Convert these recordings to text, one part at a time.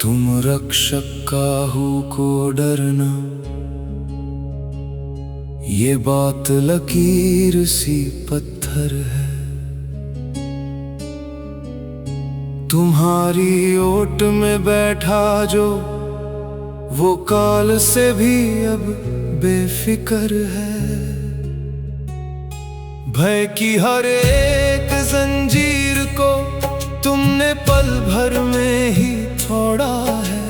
तुम रक्षक काहू को डरना, ये बात लकीर सी पत्थर है। तुम्हारी ओट में बैठा जो, वो काल से भी अब बेफिक्र है। भय की हर एक जंजीर को तुमने पल भर में ही तोड़ा है।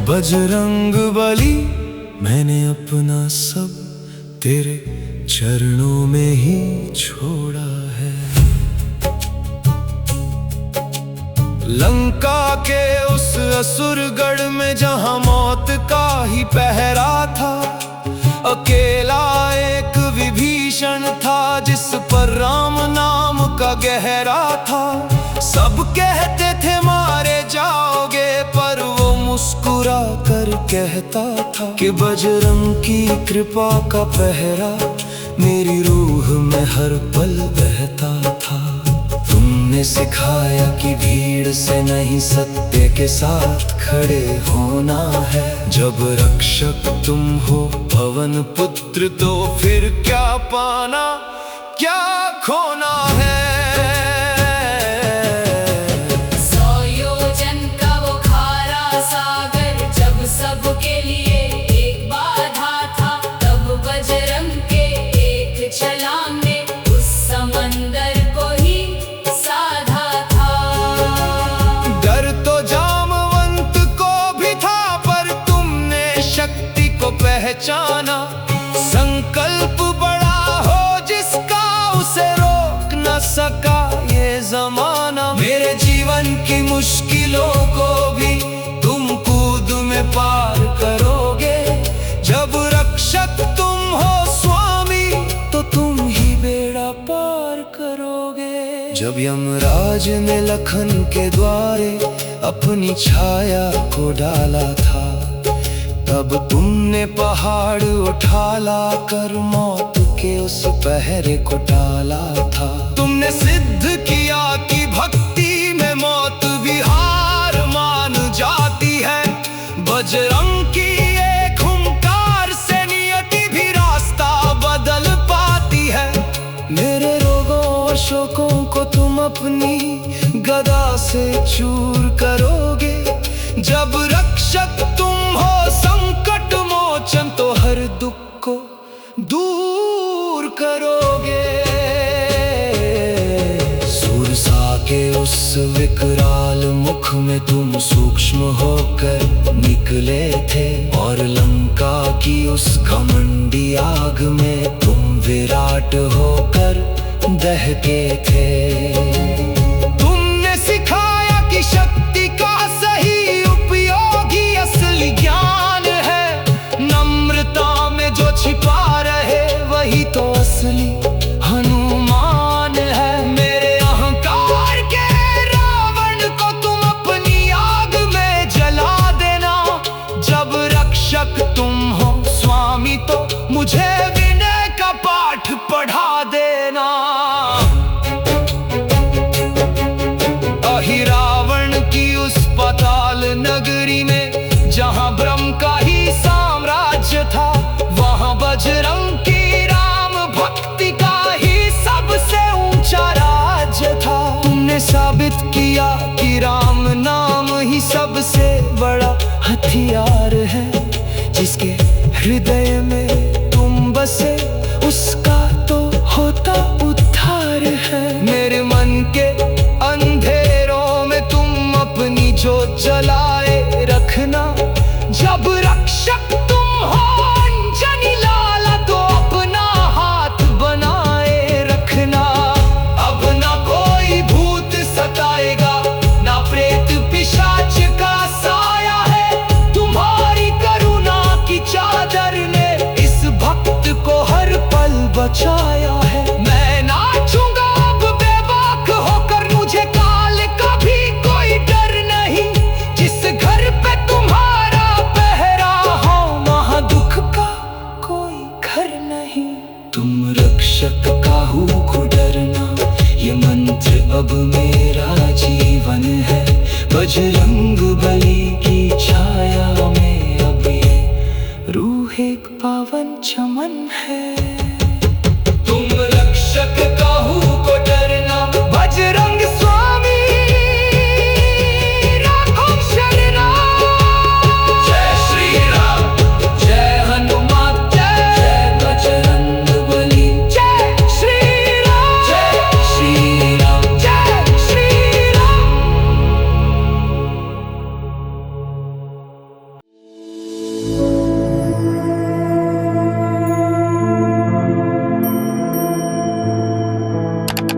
बजरंग बली, मैंने अपना सब तेरे चरणों में ही छोड़ा है। लंका के उस असुरगढ़ में जहां मौत का ही पहरा था, अकेला एक विभीषण था जिस पर राम नाम का गहरा था। सब कहते थे मारे जाओगे, पर वो मुस्कुरा कर कहता था कि बजरंग की कृपा का पहरा मेरी रूह में हर पल बहता था। तुमने सिखाया कि भीड़ से नहीं सत्य के साथ खड़े होना है। जब रक्षक तुम हो पवन पुत्र, तो फिर क्या पाना क्या खोना है। सबके लिए एक बाधा था, तब बजरंग के एक छलांग ने उस समंदर को ही साधा था। डर तो जामवंत को भी था, पर तुमने शक्ति को पहचाना। संकल्प बड़ा हो जिसका, उसे रोक न सका ये जमाना। मेरे जीवन की मुश्किलों को भी पार करोगे। जब रक्षक तुम हो स्वामी, तो तुम ही बेड़ा पार करोगे। जब यमराज ने लखन के द्वारे अपनी छाया को डाला था, तब तुमने पहाड़ उठा ला कर मौत के उस पहरे को टाला था। तुमने सिद्ध किया कि भक्ति में मौत भी हार मान जाती है। बजरंग की एक हुंकार से नियति भी रास्ता बदल पाती है। मेरे रोगों और शोकों को तुम अपनी गदा से चूर करोगे। जब रक्षक तुम हो संकट मोचन, तो हर दुख को दूर करोगे। सुरसा के उस विकराल मुख में तुम सूक्ष्म होकर निकले थे, और लंका की उस घमंडी आग में तुम विराट होकर दहके थे। तुमने सिखाया कि शक्ति का सही उपयोग ही असली ज्ञान है। नम्रता में जो छिपा रहे, वही तो असली हनुमान है। मेरे अहंकार के रावण को तुम अपनी आग में जला देना। जब रक्षक तुम हो स्वामी, तो मुझे विनय का पाठ पढ़ा देना। अहिरावण की उस पाताल नगरी में जहां ब्रह्म का ही साम्राज्य था, वहां बजरंग की राम भक्ति का ही सबसे ऊंचा राज्य था। तुमने साबित किया कि राम नाम ही सबसे बड़ा हथियार है। जिसके हृदय में तुम बसे, उसका तो होता उद्धार है। मेरे मन के अंधेरों में तुम अपनी जोत जलाए रखना। जब रक्षक तुम हो अंजनी लाला, तो अपना हाथ बनाए रखना। अब ना कोई भूत सताएगा, ना प्रेत पिशाच का साया है। तुम्हारी करुणा की चादर ने इस भक्त को हर पल बचाया है। मैं नाचूंगा अब बेबाक होकर, मुझे काल का भी कोई डर नहीं। जिस घर पे तुम्हारा पहरा हो, वहां दुख का कोई घर नहीं। तुम रक्षक काहू को डरना, ये मंत्र अब मेरा जीवन है। बजरंग